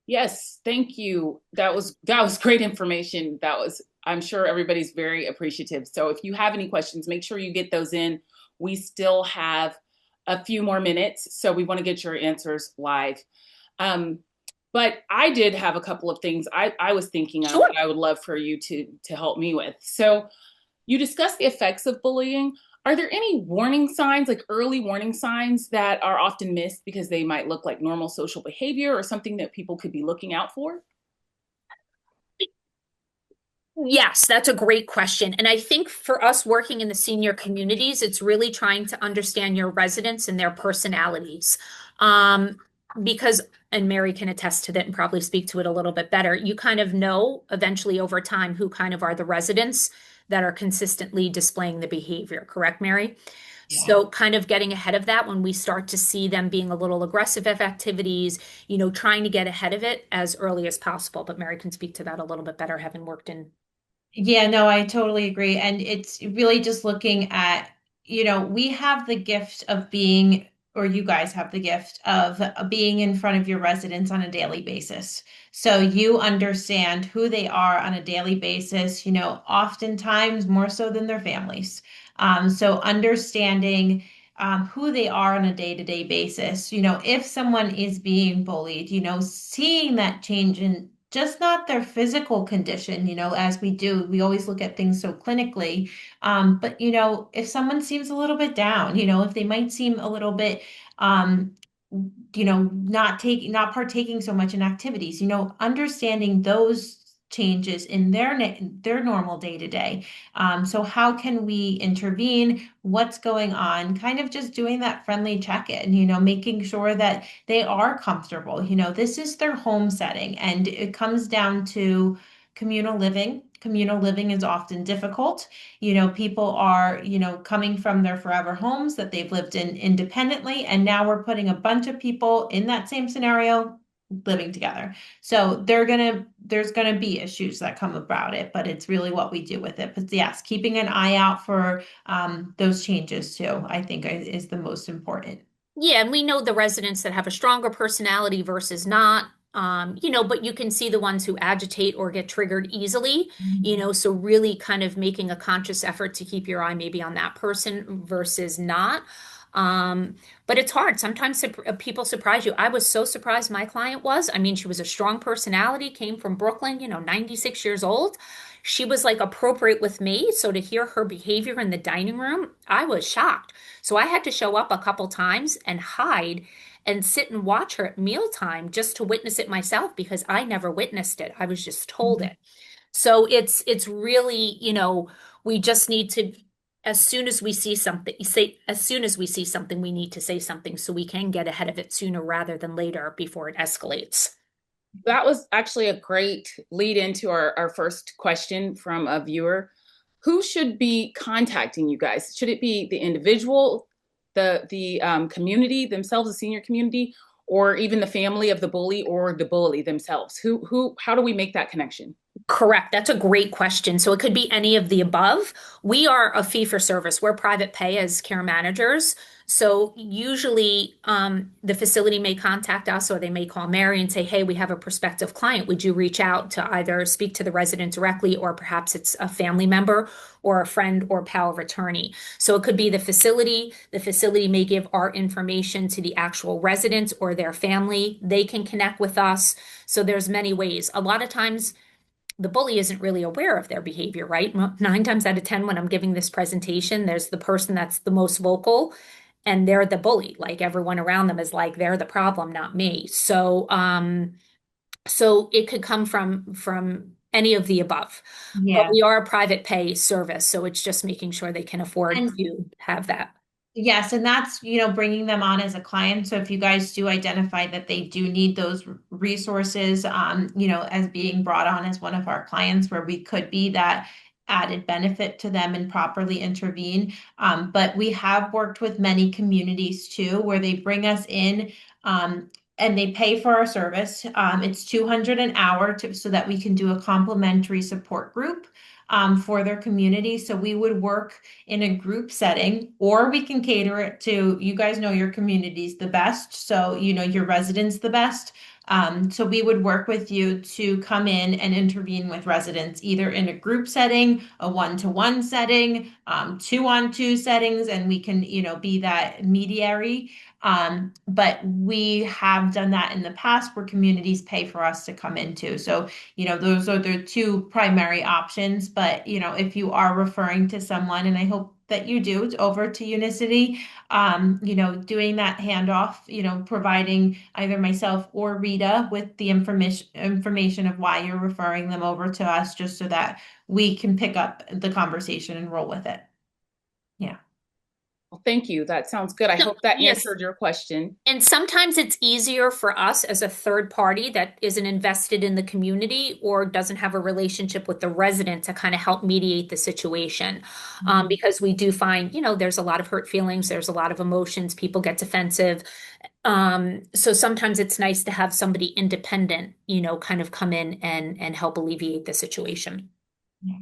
Yes, thank you. That was great information. I'm sure everybody's very appreciative. So if you have any questions, make sure you get those in. We still have a few more minutes, so we want to get your answers live. But I did have a couple of things I was thinking of Sure. that I would love for you to help me with. So you discussed the effects of bullying. Are there any warning signs, like early warning signs, that are often missed because they might look like normal social behavior, or something that people could be looking out for? Yes, that's a great question. And I think for us working in the senior communities, it's really trying to understand your residents and their personalities. Because, and Mary can attest to that and probably speak to it a little bit better, you kind of know eventually over time who kind of are the residents that are consistently displaying the behavior, correct, Mary? Yeah. So kind of getting ahead of that when we start to see them being a little aggressive of activities, trying to get ahead of it as early as possible. But Mary can speak to that a little bit better, having worked in. Yeah, no, I totally agree. And it's really just looking at, we have the gift of being, or you guys have the gift of being in front of your residents on a daily basis. So you understand who they are on a daily basis, oftentimes more so than their families. So understanding who they are on a day-to-day basis, if someone is being bullied, seeing that change in just not their physical condition, as we always look at things so clinically. But, if someone seems a little bit down, if they might seem a little bit, not partaking so much in activities, understanding those changes in their normal day to day. So how can we intervene? What's going on? Kind of just doing that friendly check-in, making sure that they are comfortable. This is their home setting, and it comes down to communal living. Communal living is often difficult. People are, coming from their forever homes that they've lived in independently, and now we're putting a bunch of people in that same scenario living together. So there's gonna be issues that come about it, but it's really what we do with it. But yes, keeping an eye out for those changes too, I think is the most important. Yeah, and we know the residents that have a stronger personality versus not. But you can see the ones who agitate or get triggered easily, so really kind of making a conscious effort to keep your eye maybe on that person versus not. But it's hard. Sometimes people surprise you. I was so surprised my client was. I mean, she was a strong personality, came from Brooklyn, 96 years old. She was like appropriate with me. So to hear her behavior in the dining room, I was shocked. So I had to show up a couple times and hide and sit and watch her at mealtime just to witness it myself, because I never witnessed it. I was just told it. So it's really, we just need to, as soon as we see something, we need to say something so we can get ahead of it sooner rather than later before it escalates. That was actually a great lead into our first question from a viewer. Who should be contacting you guys? Should it be the individual, the community themselves, the senior community, or even the family of the bully or the bully themselves? How do we make that connection? Correct. That's a great question. So it could be any of the above. We are a fee for service. We're private pay as care managers. So usually the facility may contact us, or they may call Mary and say, hey, we have a prospective client. Would you reach out to either speak to the resident directly, or perhaps it's a family member or a friend or power of attorney? So it could be the facility. The facility may give our information to the actual residents or their family. They can connect with us. So there's many ways. A lot of times the bully isn't really aware of their behavior, right? 9 times out of 10, when I'm giving this presentation, there's the person that's the most vocal, and they're the bully. Like everyone around them is like, they're the problem, not me. So So it could come from any of the above. But Yeah. we are a private pay service, so it's just making sure they can afford And to have that. yes, and that's, bringing them on as a client. So if you guys do identify that they do need those resources, as being brought on as one of our clients where we could be that added benefit to them and properly intervene. But we have worked with many communities too, where they bring us in, and they pay for our service. It's 200 an hour so that we can do a complimentary support group, for their community. So we would work in a group setting, or we can cater it to, you guys know your communities the best, so you know your residents the best. So we would work with you to come in and intervene with residents, either in a group setting, a one-to-one setting, two-on-two settings, and we can, be that mediary. But we have done that in the past where communities pay for us to come into. So, those are the two primary options. But, if you are referring to someone, and I hope that you do, it's over to Unicity, doing that handoff, providing either myself or Rita with the information of why you're referring them over to us, just so that we can pick up the conversation and roll with it. Yeah. Well, thank you. That sounds good. I So, hope that yes. answered your question. And sometimes it's easier for us as a third party that isn't invested in the community or doesn't have a relationship with the resident to kind of help mediate the situation. Because we do find, there's a lot of hurt feelings, there's a lot of emotions, people get defensive. So sometimes it's nice to have somebody independent, kind of come in and help alleviate the situation. Yeah.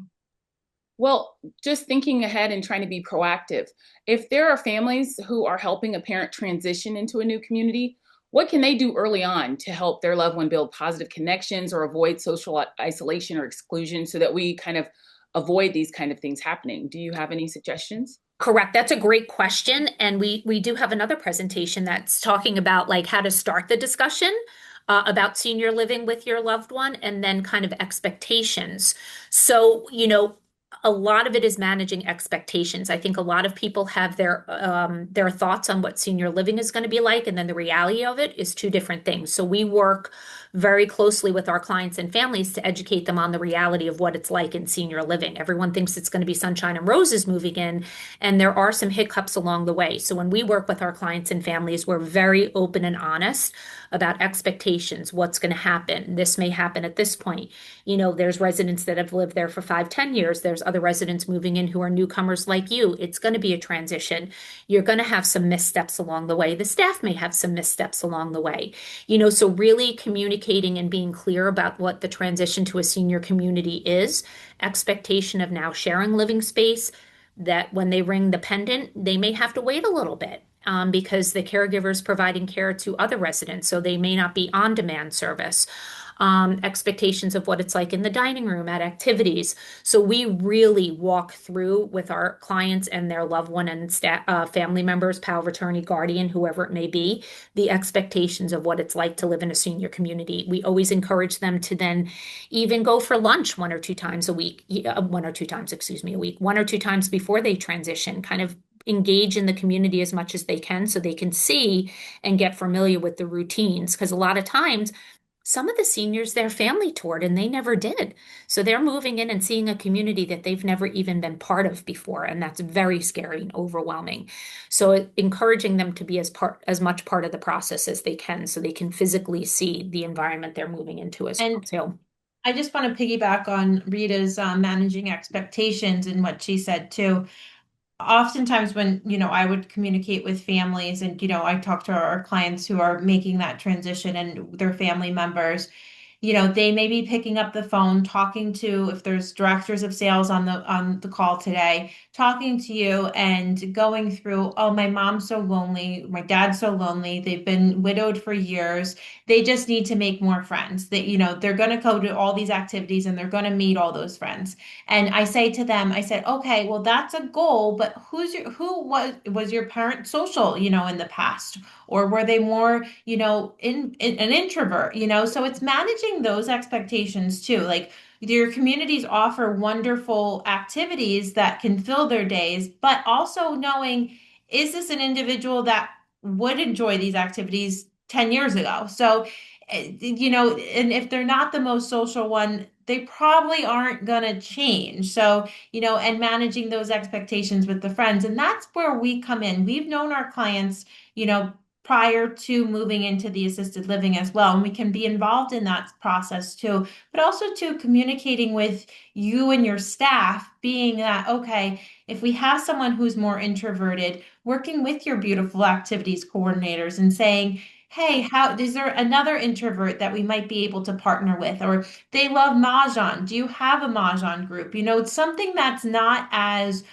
Well, just thinking ahead and trying to be proactive. If there are families who are helping a parent transition into a new community, what can they do early on to help their loved one build positive connections or avoid social isolation or exclusion so that we kind of avoid these kind of things happening? Do you have any suggestions? Correct. That's a great question. And we do have another presentation that's talking about like how to start the discussion about senior living with your loved one and then kind of expectations. So, a lot of it is managing expectations. I think a lot of people have their thoughts on what senior living is going to be like, and then the reality of it is two different things. So we work very closely with our clients and families to educate them on the reality of what it's like in senior living. Everyone thinks it's going to be sunshine and roses moving in, and there are some hiccups along the way. So when we work with our clients and families, we're very open and honest about expectations, what's going to happen. This may happen at this point. There's residents that have lived there for 5, 10 years. There's other residents moving in who are newcomers like you. It's going to be a transition. You're going to have some missteps along the way. The staff may have some missteps along the way. So really communicating and being clear about what the transition to a senior community is, expectation of now sharing living space, that when they ring the pendant, they may have to wait a little bit. Because the caregiver is providing care to other residents, so they may not be on demand service. Expectations of what it's like in the dining room at activities. So we really walk through with our clients and their loved one and family members, power of attorney, guardian, whoever it may be, the expectations of what it's like to live in a senior community. We always encourage them to then even go for lunch 1 or 2 times a week, 1 or 2 times, excuse me, a week, 1 or 2 times before they transition, kind of engage in the community as much as they can so they can see and get familiar with the routines. Because a lot of times, some of the seniors, their family toured and they never did. So they're moving in and seeing a community that they've never even been part of before. And that's very scary and overwhelming. So encouraging them to be as much part of the process as they can so they can physically see the environment they're moving into as well And too. I just want to piggyback on Rita's managing expectations and what she said too. Oftentimes when, I would communicate with families and, I talk to our clients who are making that transition and their family members, they may be picking up the phone, talking to, if there's directors of sales on the call today, talking to you and going through, oh, my mom's so lonely, my dad's so lonely, they've been widowed for years, they just need to make more friends. That, they're going to go to all these activities and they're going to meet all those friends. And I say to them, I said, okay, well, that's a goal, but who was your parent social, in the past? Or were they more, in an introvert, So it's managing those expectations too. Like your communities offer wonderful activities that can fill their days, but also knowing, is this an individual that would enjoy these activities 10 years ago? So you know, and if they're not the most social one, they probably aren't going to change. So, you know, and managing those expectations with the friends. And that's where we come in. We've known our clients, you know, prior to moving into the assisted living as well. And we can be involved in that process too, but also to communicating with you and your staff, being that, okay, if we have someone who's more introverted, working with your beautiful activities coordinators and saying, hey, how is there another introvert that we might be able to partner with? Or they love Mahjong. Do you have a Mahjong group? You know, it's something that's not as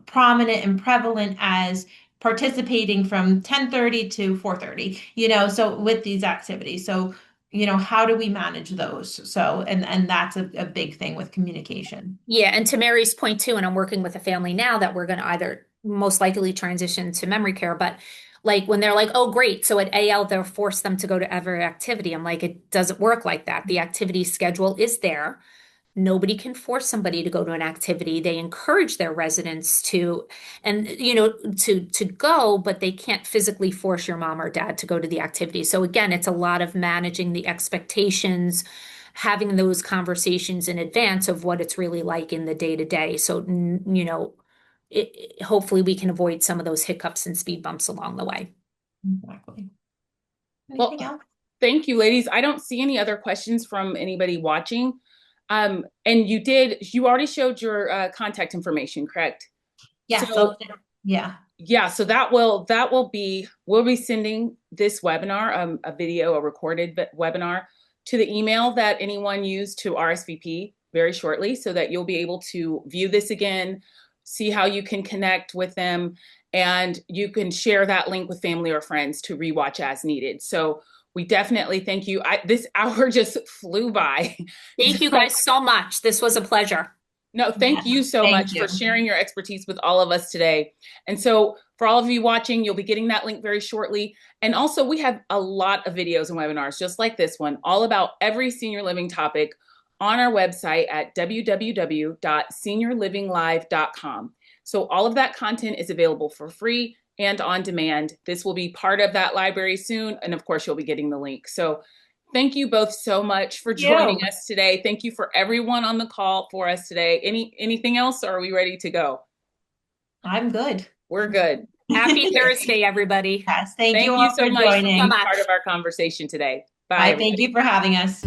prominent and prevalent as participating from 10:30 to 4:30, you know, so with these activities. So, you know, how do we manage those? So, and that's a big thing with communication. Yeah, and to Mary's point too, and I'm working with a family now that we're going to either most likely transition to memory care, but like when they're like, oh, great. So at AL, they'll force them to go to every activity. I'm like, it doesn't work like that. The activity schedule is there. Nobody can force somebody to go to an activity. They encourage their residents to, and you know, to go, but they can't physically force your mom or dad to go to the activity. So again, it's a lot of managing the expectations, having those conversations in advance of what it's really like in the day to day. So, you know, hopefully we can avoid some of those hiccups and speed bumps along the way. Exactly. Well, Anything else? thank you, ladies. I don't see any other questions from anybody watching. And you already showed your contact information, correct? Yes. So Yeah. yeah, so we'll be sending this webinar, a video, a recorded webinar to the email that anyone used to RSVP very shortly, so that you'll be able to view this again, see how you can connect with them, and you can share that link with family or friends to rewatch as needed. So we definitely thank you. This hour just flew by. Thank you guys so much. This was a pleasure. No, thank you so Thank much you. for sharing your expertise with all of us today. And so for all of you watching, you'll be getting that link very shortly. And also we have a lot of videos and webinars just like this one, all about every senior living topic on our website at www.seniorlivinglive.com. So all of that content is available for free and on demand. This will be part of that library soon. And of course, you'll be getting the link. So thank you both so much for joining us today. Thank you for everyone on the call for us today. Anything else, or are we ready to go? I'm good. We're good. Happy Thursday, everybody. Yes. Thank you Thank all you so for much for joining. being part of our conversation today. Bye, Bye. everybody. Thank you for having us.